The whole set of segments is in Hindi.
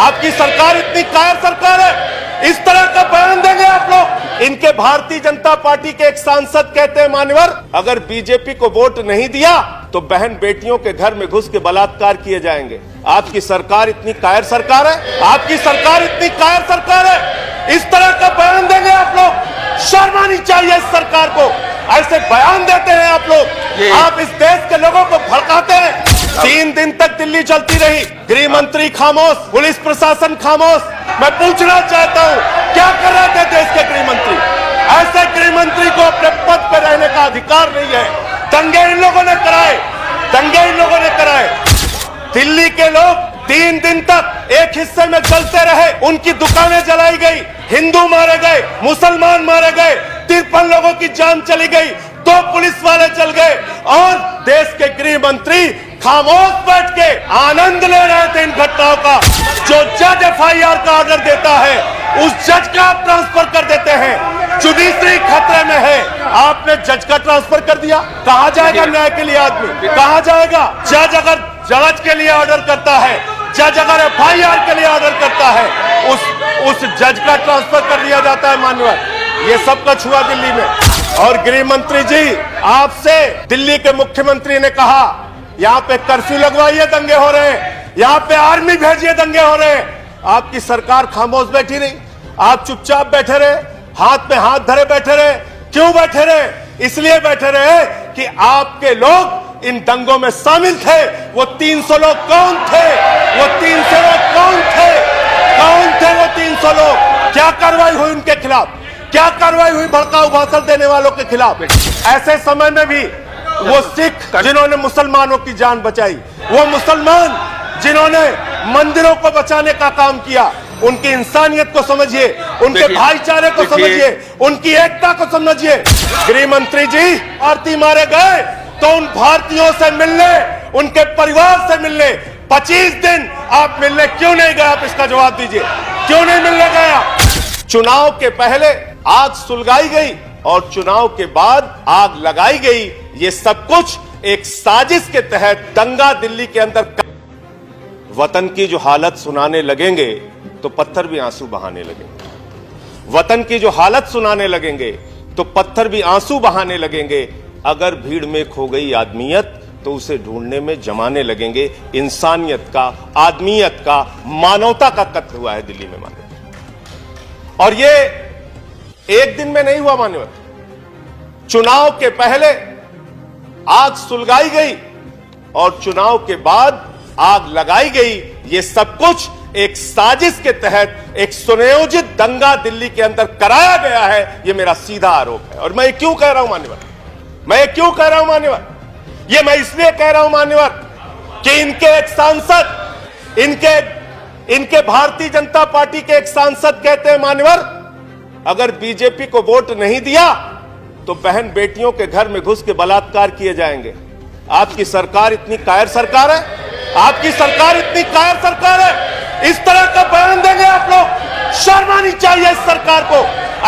आपकी सरकार इतनी कायर सरकार है, इस तरह का बयान देंगे आप लोग। इनके भारतीय जनता पार्टी के एक सांसद कहते हैं मान्यवर, अगर बीजेपी को वोट नहीं दिया तो बहन बेटियों के घर में घुस के बलात्कार किए जाएंगे। आपकी सरकार इतनी कायर सरकार है, आपकी सरकार इतनी कायर सरकार है, इस तरह का बयान देंगे आप लोग। शर्म आनी चाहिए इस सरकार को, ऐसे बयान देते हैं आप लोग। आप इस देश के लोगों को भड़काते हैं। 3 दिन तक दिल्ली चलती रही, गृह मंत्री खामोश, पुलिस प्रशासन खामोश। मैं पूछना चाहता हूं, क्या कर रहे थे देश के गृह मंत्री? ऐसे गृह मंत्री को अपने पद पर रहने का अधिकार नहीं है। दंगे इन लोगों ने कराए, दंगे इन लोगों ने कराए। दिल्ली के लोग 3 दिन तक एक हिस्से में चलते रहे, उनकी दुकानें जलाई गई, हिंदू मारे गए, मुसलमान मारे गए, 53 लोगों की जान चली गई, 2 पुलिस वाले चल गए, और देश के गृह मंत्री खामोश बैठ के आनंद ले रहे थे इन घटनाओं का। जो जज एफआईआर का ऑर्डर देता है, उस जज का आप ट्रांसफर कर देते हैं। जुडिशरी खतरे में है, आपने जज का ट्रांसफर कर दिया। कहां जाएगा न्याय के लिए आदमी, कहां जाएगा? जज अगर जज के लिए ऑर्डर करता है, जज अगर एफआईआर के लिए ऑर्डर करता है, उस जज का ट्रांसफर कर दिया जाता है मान्यवर। ये सब कुछ हुआ दिल्ली में। और गृह मंत्री जी, आपसे दिल्ली के मुख्यमंत्री ने कहा यहाँ पे कर्फ्यू लगवाइए, दंगे हो रहे हैं, यहाँ पे आर्मी भेजिए, दंगे हो रहे हैं। आपकी सरकार खामोश बैठी रही, आप चुपचाप बैठे रहे, हाथ में हाथ धरे बैठे रहे। क्यों बैठे रहे? इसलिए बैठे रहे कि आपके लोग इन दंगों में शामिल थे। वो 300 लोग कौन थे? वो 300 लोग कौन थे? कौन थे वो 300 लोग? क्या कार्रवाई हुई उनके खिलाफ? क्या कार्रवाई हुई भड़काऊ भाषण देने वालों के खिलाफ? ऐसे समय में भी वो सिख जिन्होंने मुसलमानों की जान बचाई, वो मुसलमान जिन्होंने मंदिरों को बचाने का काम किया, उनकी इंसानियत को समझिए, उनके भाईचारे को समझिए, उनकी एकता को समझिए। गृह मंत्री जी, भारतीय मारे गए तो उन भारतीयों से मिलने, उनके परिवार से मिलने 25 दिन आप मिलने क्यों नहीं गए? आप इसका जवाब दीजिए, क्यों नहीं मिलने गए? चुनाव के पहले आग सुलगाई गई और चुनाव के बाद आग लगाई गई। ये सब कुछ एक साजिश के तहत दंगा दिल्ली के अंदर। वतन की जो हालत सुनाने लगेंगे तो पत्थर भी आंसू बहाने लगेंगे। वतन की जो हालत सुनाने लगेंगे तो पत्थर भी आंसू बहाने लगेंगे। अगर भीड़ में खो गई आदमियत तो उसे ढूंढने में जमाने लगेंगे। इंसानियत का, आदमियत का, मानवता का कत्ल हुआ है दिल्ली में मान्यवर। और ये एक दिन में नहीं हुआ मान्यवर। चुनाव के पहले आग सुलगाई गई और चुनाव के बाद आग लगाई गई। ये सब कुछ एक साजिश के तहत एक सुनियोजित दंगा दिल्ली के अंदर कराया गया है। ये मेरा सीधा आरोप है। और मैं ये क्यों कह रहा हूं मान्यवर? मैं ये क्यों कह रहा हूं मान्यवर? ये मैं इसलिए कह रहा हूं मान्यवर कि इनके एक सांसद, इनके भारतीय जनता पार्टी के एक सांसद कहते हैं मान्यवर, अगर बीजेपी को वोट नहीं दिया तो बहन बेटियों के घर में घुस के बलात्कार किए जाएंगे। आपकी सरकार इतनी कायर सरकार है, आपकी सरकार इतनी कायर सरकार है, इस तरह का बयान देंगे आप लोग। शर्म आनी चाहिए इस सरकार को,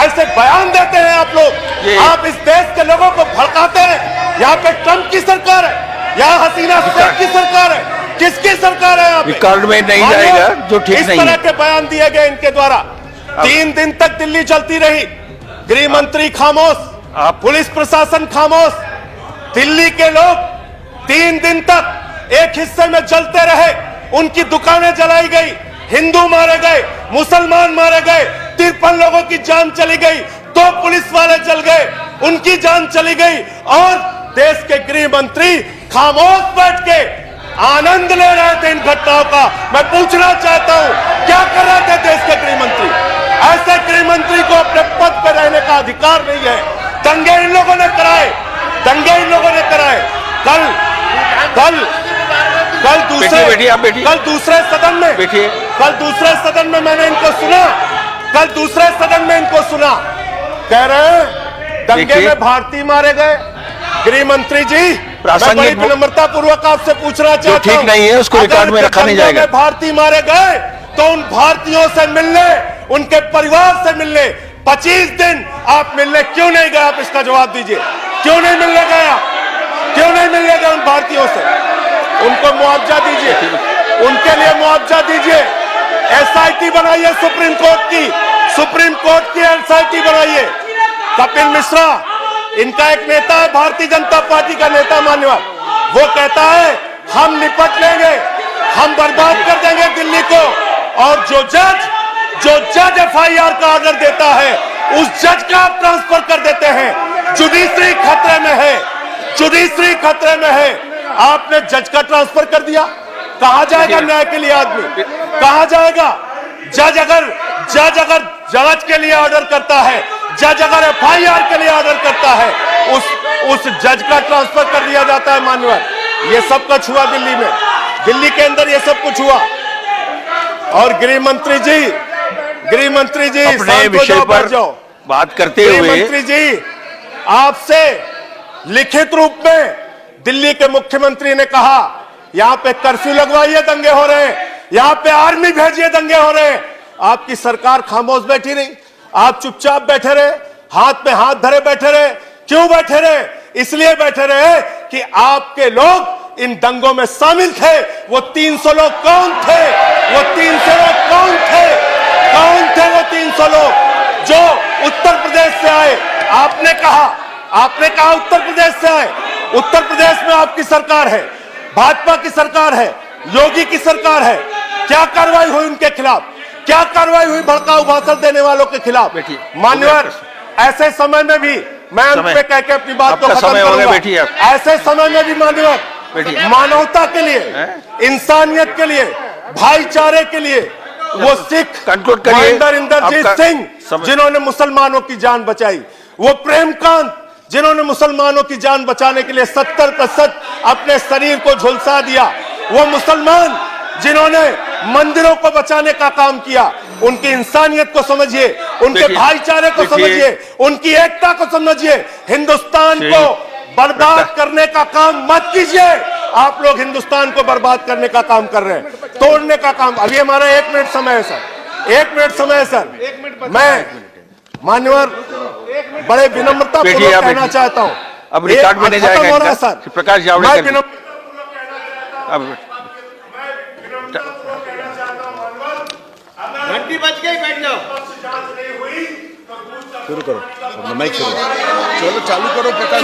ऐसे बयान देते हैं आप लोग। आप इस देश के लोगों को भड़काते हैं। यहाँ पे ट्रंप की सरकार है, यहाँ हसीना शेख की सरकार है। किसकी सरकार है? आप रिकॉर्ड में नहीं जाएगा जो ठीक नहीं है। इस तरह के बयान दिए गए इनके द्वारा। 3 दिन तक दिल्ली चलती रही, गृह मंत्री खामोश, पुलिस प्रशासन खामोश। दिल्ली के लोग 3 दिन तक एक हिस्से में चलते रहे, उनकी दुकानें जलाई गई, हिंदू मारे गए, मुसलमान मारे गए, 53 लोगों की जान चली गई, 2 पुलिस वाले चल गए, उनकी जान चली गई, और देश के गृह मंत्री खामोश बैठ के आनंद ले रहे थे इन घटनाओं का। मैं पूछना चाहता हूं, क्या कर रहे थे देश के गृह मंत्री? ऐसे गृह मंत्री को अपने पद पर रहने का अधिकार नहीं है। दंगे इन लोगों ने कराए, दंगे इन लोगों ने कराए। कल दूसरे सदन में मैंने इनको सुना, कल दूसरे सदन में इनको सुना, कह रहे हैं दंगे में भारतीय मारे गए। गृह मंत्री जी, मैं बड़ी विनम्रता पूर्वक आपसे पूछना चाहता हूं, ठीक नहीं है उसको रिकॉर्ड में रखा नहीं जाएगा। भारतीय मारे गए तो उन भारतीयों से मिलने, उनके परिवार से मिलने 25 दिन आप मिलने क्यों नहीं गए? आप इसका जवाब दीजिए, क्यों नहीं मिलने गए? क्यों नहीं मिलने गए उन भारतीयों से? उनको मुआवजा दीजिए, उनके लिए मुआवजा दीजिए। ऐसे एसआईटी बनाइए सुप्रीम कोर्ट की एसआईटी बनाइए। कपिल मिश्रा, इनका एक नेता है, भारतीय जनता पार्टी का नेता मान्यवर, वो कहता है हम निपट लेंगे, हम बर्बाद कर देंगे दिल्ली को। और जो जज एफआईआर का ऑर्डर देता है, उस जज का आप ट्रांसफर कर देते हैं। जुडिशरी खतरे में है, जुडिशरी खतरे में है। आपने जज का ट्रांसफर कर दिया, कहां जाएगा न्याय के लिए आदमी, कहां जाएगा? जज अगर जज के लिए ऑर्डर करता है, जज अगर एफआईआर के लिए ऑर्डर करता है, उस जज का ट्रांसफर कर दिया जाता है मान्यवर। ये सब कुछ हुआ दिल्ली में, दिल्ली के अंदर ये सब कुछ हुआ। और गृह मंत्री जी अपने विषय पर बात करते हुए, गृह मंत्री जी, आपसे लिखित रूप में दिल्ली के मुख्यमंत्री ने कहा यहां पे कर्फ्यू लगवाइए, दंगे हो रहे हैं, यहां पे आर्मी भेजिए, दंगे हो रहे हैं। आपकी सरकार खामोश बैठी रही, आप चुपचाप बैठे रहे, हाथ में हाथ धरे बैठे रहे। क्यों बैठे रहे? इसलिए बैठे रहे कि आपके लोग इन दंगों में शामिल थे। वो 300 लोग कौन थे? वो 300 लोग कौन थे? कौन थे वो 300 लोग जो उत्तर प्रदेश से आए? आपने कहा उत्तर प्रदेश से आए। उत्तर प्रदेश में आपकी सरकार है, भाजपा की सरकार है, योगी की सरकार है। क्या कार्रवाई हुई उनके खिलाफ? क्या कार्रवाई हुई भड़काऊ भाषण देने वालों के खिलाफ? मान्यवर, ऐसे समय में भी मैं अंत पे कह के अपनी बात को खत्म करूंगा। ऐसे समय में भी मान्यवर, मानवता के लिए, इंसानियत के लिए, भाईचारे के लिए, वो सिख महेंद्र इंद्रजीत सिंह जिन्होंने मुसलमानों की जान बचाई, वो प्रेमकांत जिन्होंने मुसलमानों की जान बचाने के लिए 70% अपने शरीर को झुलसा दिया, वो मुसलमान जिन्होंने मंदिरों को बचाने का काम किया। उनकी इंसानियत को समझिए, उनके भाईचारे को समझिए, उनकी एकता को समझिए। हिंदुस्तान को बर्बाद करने का काम मत कीजिए। आप लोग हिंदुस्तान को बर्बाद करने का काम कर रहे हैं, तोड़ने का काम। अभी हमारा 1 मिनट समय है सर, 1 मिनट समय है सर। मैं मान्यवर बड़े विनम्रता पूर्वक कहना चाहता हूं, अब रिकॉर्ड में नहीं जाएगा हो रहा है सर। प्रकाश जावड़ेकर, घंटी बज गई, बैठ जाओ। शुरू करो, माइक शुरू, चलो चालू करो प्रकाश।